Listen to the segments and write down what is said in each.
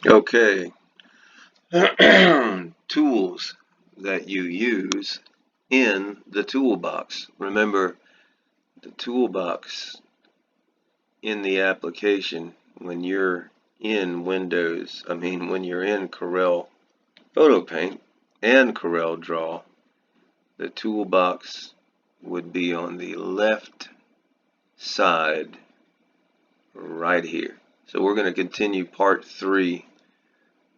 Okay, tools that you use in the toolbox. Remember, the toolbox in the application when you're in when you're in Corel Photo Paint and Corel Draw, the toolbox would be on the left side right here. So we're going to continue part 3,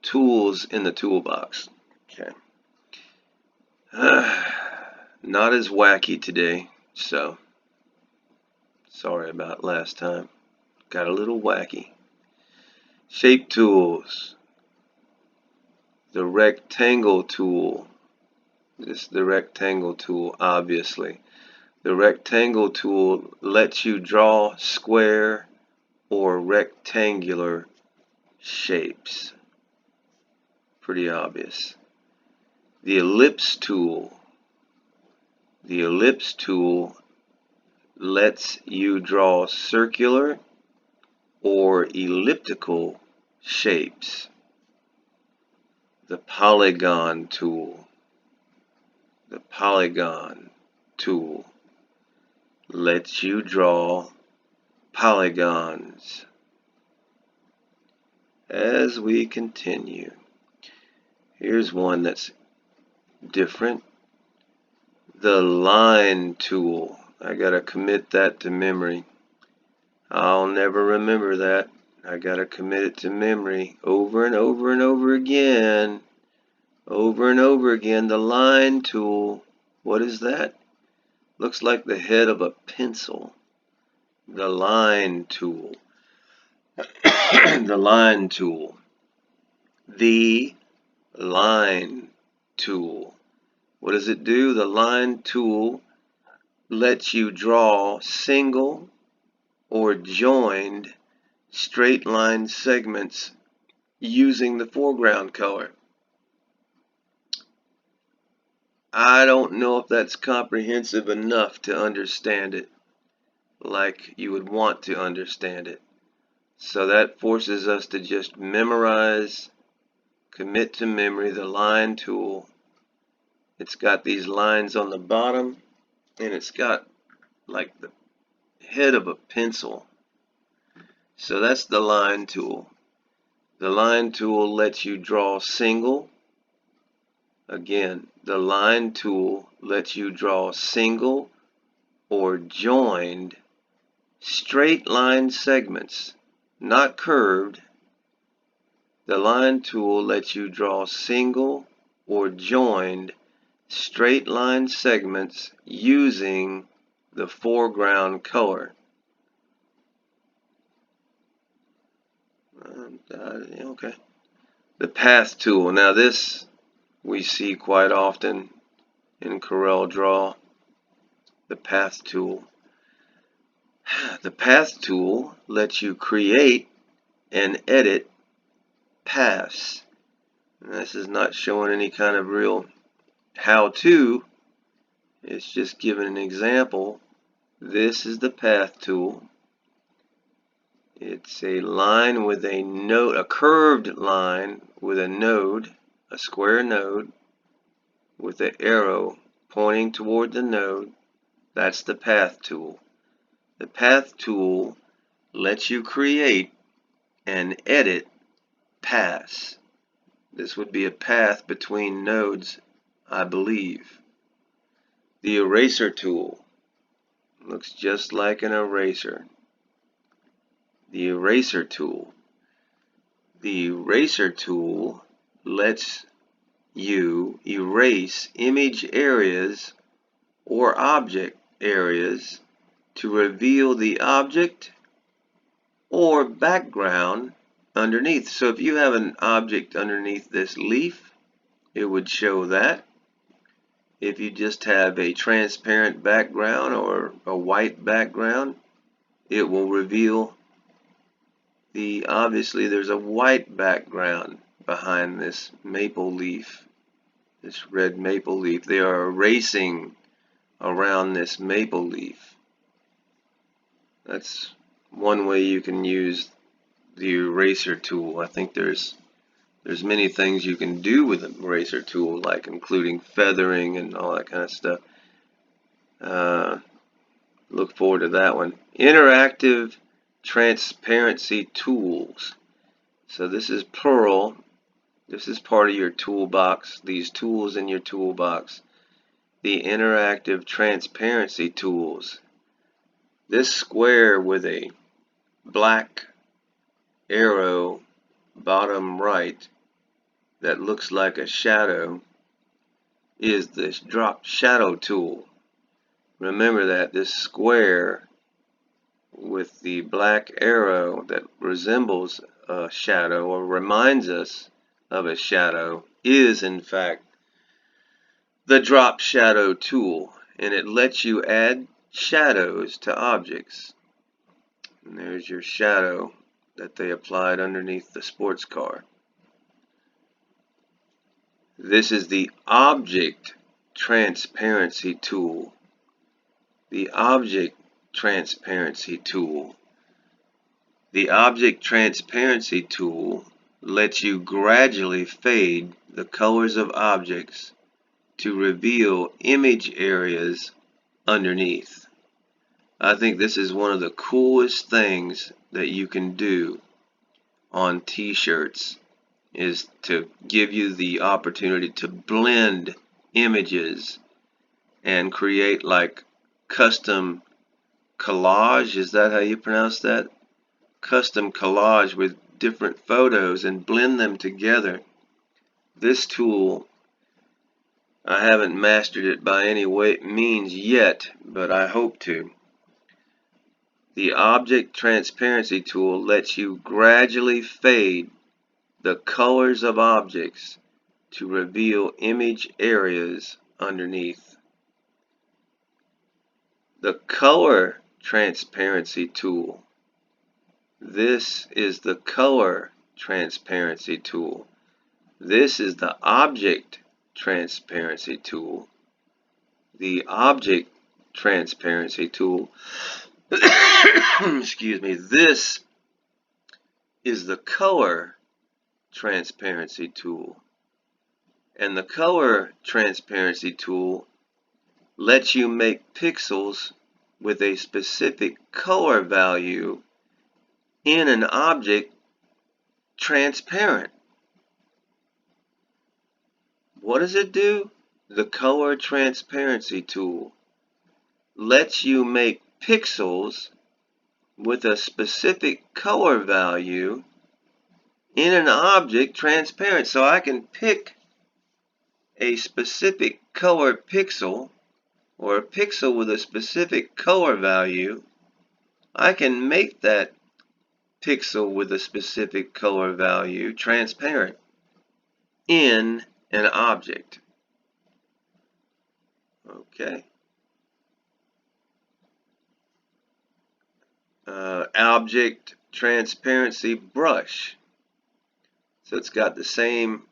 tools in the toolbox. Okay. Not as wacky today, so sorry about last time. Got a little wacky. Shape tools. The rectangle tool. This is the rectangle tool, obviously. The rectangle tool lets you draw square or rectangular shapes. Pretty obvious. The ellipse tool. The ellipse tool lets you draw circular or elliptical shapes. The polygon tool. The polygon tool lets you draw polygons. As we continue, here's one that's different. The line tool. I gotta commit that to memory. I'll never remember that. I gotta commit it to memory over and over and over again. Over and over again. The line tool. What is that? Looks like the head of a pencil. The line tool. The line tool. The line tool. What does it do? The line tool lets you draw single or joined straight line segments using the foreground color. I don't know if that's comprehensive enough to understand it like you would want to understand it. So that forces us to just memorize, commit to memory the line tool. It's got these lines on the bottom, and it's got like the head of a pencil. So that's the line tool. The line tool lets you draw single. Again, the line tool lets you draw single or joined straight line segments, not curved. The line tool lets you draw single or joined straight line segments using the foreground color. Okay. The path tool. Now this we see quite often in Corel Draw. The path tool. The path tool lets you create and edit paths. And this is not showing any kind of real how-to. It's just giving an example. This is the path tool. It's a line with a node, a curved line with a node, a square node with an arrow pointing toward the node. That's the path tool. The path tool lets you create and edit paths. This would be a path between nodes, I believe. The eraser tool looks just like an eraser. The eraser tool. The eraser tool lets you erase image areas or object areas to reveal the object or background underneath. So if you have an object underneath this leaf, it would show that. If you just have a transparent background or a white background, it will reveal obviously there's a white background behind this maple leaf, this red maple leaf. They are erasing around this maple leaf. That's one way you can use the eraser tool. I think there's There's many things you can do with an eraser tool, like including feathering and all that kind of stuff. Look forward to that one. Interactive transparency tools. So this is plural. This is part of your toolbox. These tools in your toolbox. The interactive transparency tools. This square with a black arrow bottom right that looks like a shadow is this drop shadow tool. Remember that this square with the black arrow that resembles a shadow or reminds us of a shadow is in fact the drop shadow tool, and it lets you add shadows to objects. And there's your shadow that they applied underneath the sports car. This is the object transparency tool. The object transparency tool. The object transparency tool lets you gradually fade the colors of objects to reveal image areas underneath. I think this is one of the coolest things that you can do on t-shirts, is to give you the opportunity to blend images and create like custom collage. Is that how you pronounce that? Custom collage with different photos and blend them together. This tool, I haven't mastered it by any means yet, but I hope to. The object transparency tool lets you gradually fade the colors of objects to reveal image areas underneath. The color transparency tool. This is the color transparency tool. This is the object transparency tool. The object transparency tool. Excuse me. This is the color transparency tool. And the color transparency tool lets you make pixels with a specific color value in an object transparent. What does it do? The color transparency tool lets you make pixels with a specific color value in an object transparent. So I can pick a specific color pixel, or a pixel with a specific color value. I can make that pixel with a specific color value transparent in an object. Okay. Object transparency brush. So it's got the same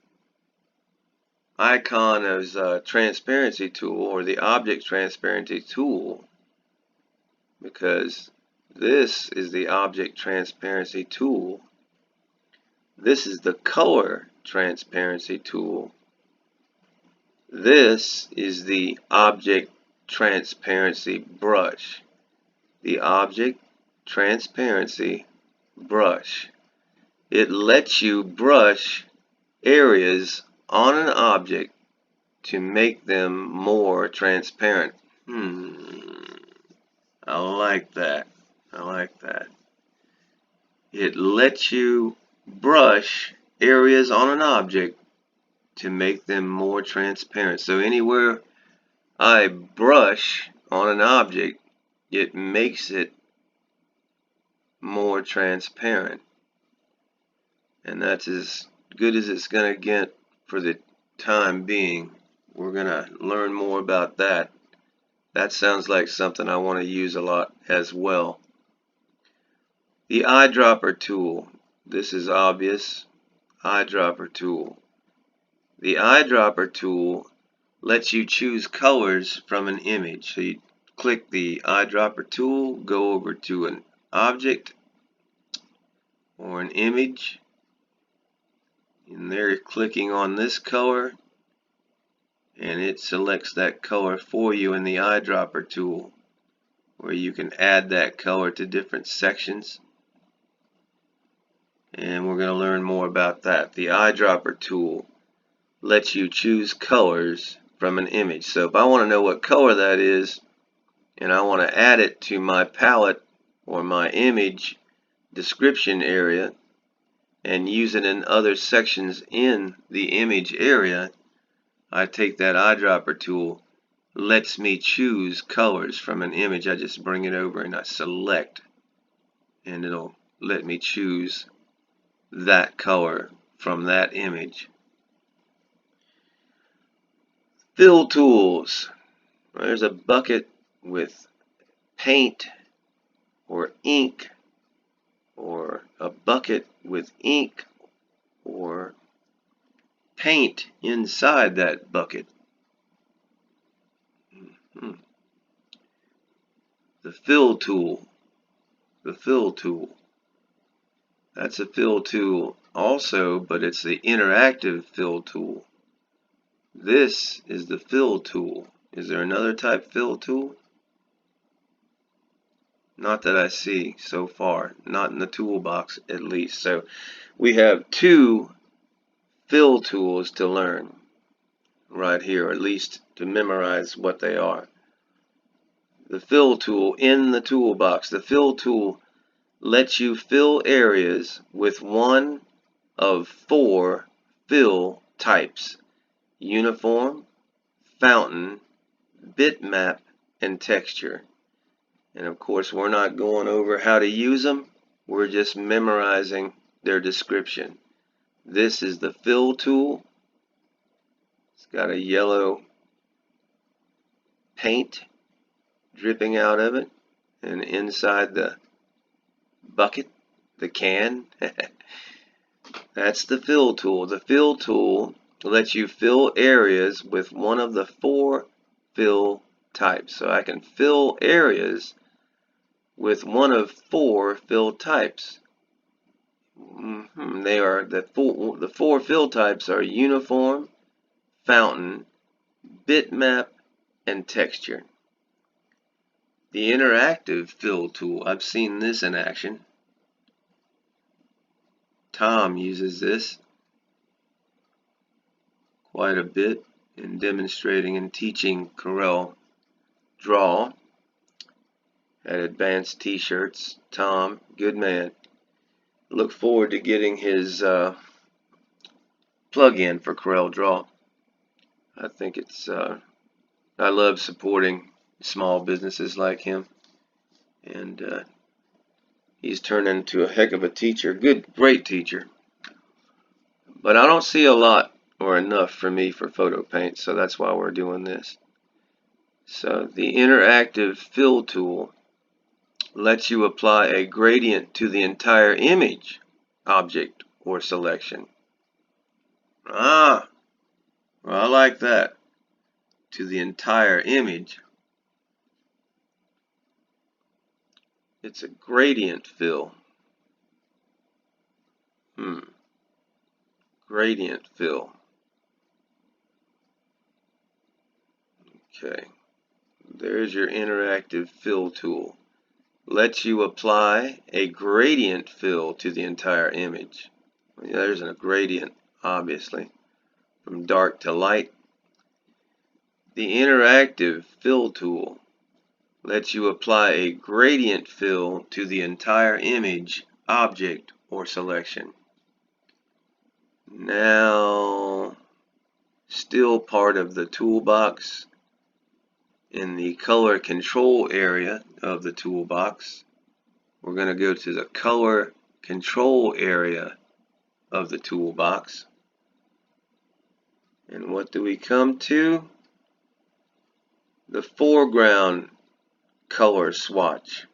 icon as transparency tool, or the object transparency tool, because this is the object transparency tool. This is the color transparency tool. This is the object transparency brush. The object transparency brush. It lets you brush areas on an object to make them more transparent. I like that. I like that. It lets you brush areas on an object to make them more transparent. So anywhere I brush on an object, it makes it more transparent. And that's as good as it's going to get for the time being. We're going to learn more about that. That sounds like something I want to use a lot as well. The eyedropper tool. This is obvious. Eyedropper tool. The eyedropper tool lets you choose colors from an image. So you click the eyedropper tool, go over to an object or an image, And they're clicking on this color, and it selects that color for you in the eyedropper tool, where you can add that color to different sections. And we're going to learn more about that. The eyedropper tool lets you choose colors from an image. So if I want to know what color that is, and I want to add it to my palette or my image description area and use it in other sections in the image area, I take that eyedropper tool, lets me choose colors from an image. I just bring it over and I select, and it'll let me choose that color from that image. Fill tools. There's a bucket with paint or ink, or a bucket with ink or paint inside that bucket. The fill tool. The fill tool. That's a fill tool also, but it's the interactive fill tool. This is the fill tool. Is there another type fill tool? Not that I see so far. Not in the toolbox, at least. So we have two fill tools to learn right here, or at least to memorize what they are. The fill tool in the toolbox. The fill tool lets you fill areas with one of 4 fill types: uniform, fountain, bitmap, and texture. And of course, we're not going over how to use them. We're just memorizing their description. This is the fill tool. It's got a yellow paint dripping out of it, and inside the bucket, the can, that's the fill tool. The fill tool lets you fill areas with one of the 4 fill types. So I can fill areas with one of 4 fill types. They are the 4 fill types are uniform, fountain, bitmap, and texture. The interactive fill tool, I've seen this in action. Tom uses this quite a bit in demonstrating and teaching Corel Draw at Advanced T-shirts. Tom, good man. Look forward to getting his plug-in for Corel Draw. I think it's I love supporting small businesses like him, and he's turned into a heck of a teacher. Great teacher. But I don't see a lot or enough for me for photo paint, so that's why we're doing this. So the interactive fill tool lets you apply a gradient to the entire image, object, or selection. Well, I like that. To the entire image. It's a gradient fill. Gradient fill. Okay. There's your interactive fill tool. Lets you apply a gradient fill to the entire image. There's a gradient, obviously, from dark to light. The interactive fill tool lets you apply a gradient fill to the entire image, object, or selection. Now, still part of the toolbox, in the color control area of the toolbox, we're going to go to the color control area of the toolbox. And what do we come to? The foreground color swatch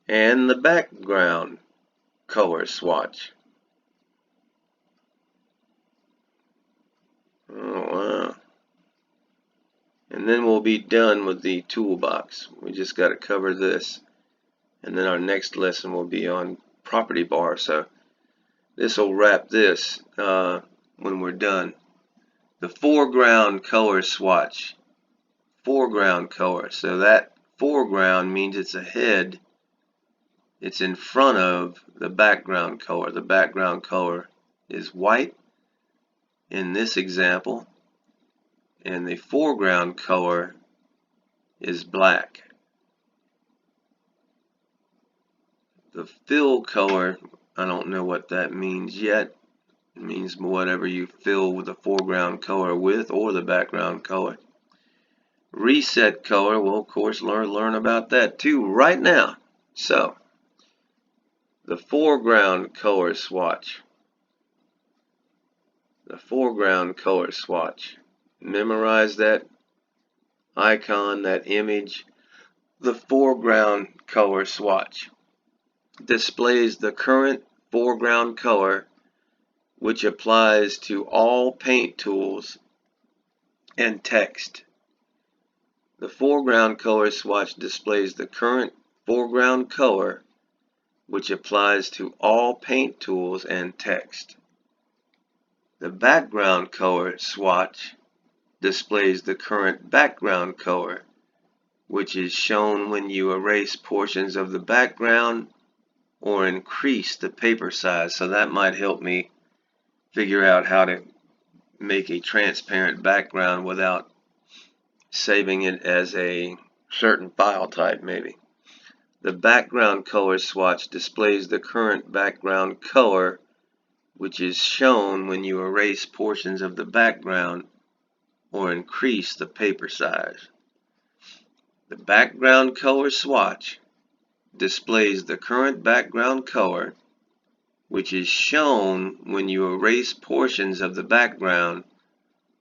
and the background color swatch. Oh, wow. And then we'll be done with the toolbox. We just got to cover this, and then our next lesson will be on property bar. So this will wrap this when we're done. The foreground color swatch. Foreground color. So that foreground means it's ahead. It's in front of the background color. The background color is white in this example, and the foreground color is black. The fill color, I don't know what that means yet. It means whatever you fill with the foreground color with, or the background color. Reset color, well, of course, learn about that too right now. So, the foreground color swatch. The foreground color swatch. Memorize that icon, that image. The foreground color swatch displays the current foreground color, which applies to all paint tools and text. The foreground color swatch displays the current foreground color, which applies to all paint tools and text. The background color swatch displays the current background color, which is shown when you erase portions of the background or increase the paper size. So that might help me figure out how to make a transparent background without saving it as a certain file type maybe. The background color swatch displays the current background color, which is shown when you erase portions of the background or increase the paper size. The background color swatch displays the current background color, which is shown when you erase portions of the background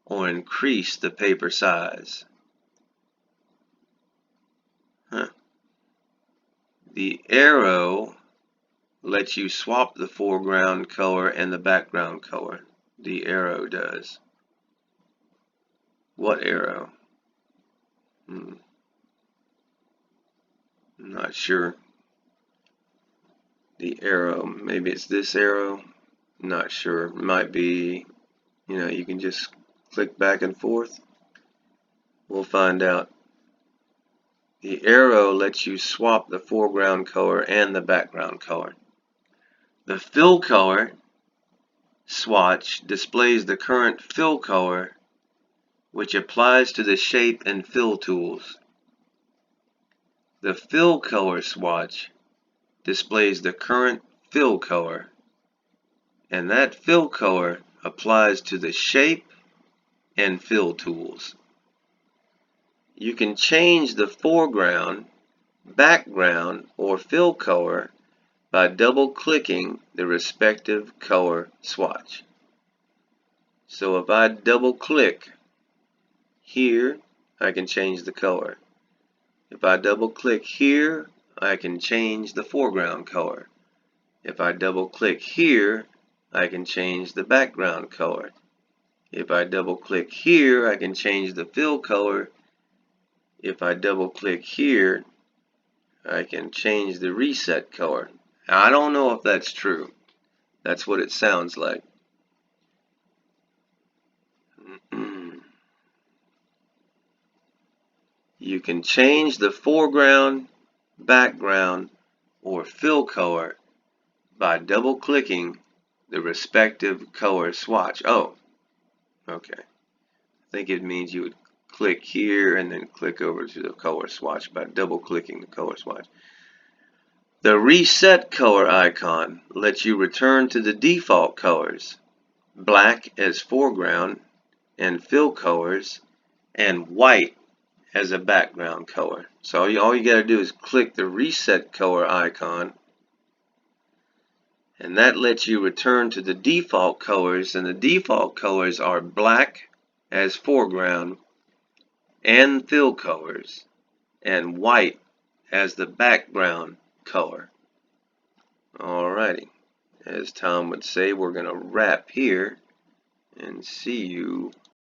or increase the paper size. The arrow lets you swap the foreground color and the background color. The arrow does. What arrow? I'm not sure. The arrow, maybe it's this arrow. I'm not sure. It might be, you can just click back and forth. We'll find out. The arrow lets you swap the foreground color and the background color. The fill color swatch displays the current fill color, which applies to the shape and fill tools. The fill color swatch displays the current fill color, and that fill color applies to the shape and fill tools. You can change the foreground, background, or fill color by double-clicking the respective color swatch. So if I double-click here, I can change the color. If I double-click here, I can change the foreground color. If I double-click here, I can change the background color. If I double-click here, I can change the fill color. If I double-click here, I can change the reset color. Now, I don't know if that's true. That's what it sounds like. You can change the foreground, background, or fill color by double-clicking the respective color swatch. Oh, okay. I think it means you would click here and then click over to the color swatch by double-clicking the color swatch. The reset color icon lets you return to the default colors, black as foreground and fill colors, and white as a background color. So all you got to do is click the reset color icon, and that lets you return to the default colors, and the default colors are black as foreground and fill colors, and white as the background color. Alrighty, as Tom would say, we're going to wrap here and see you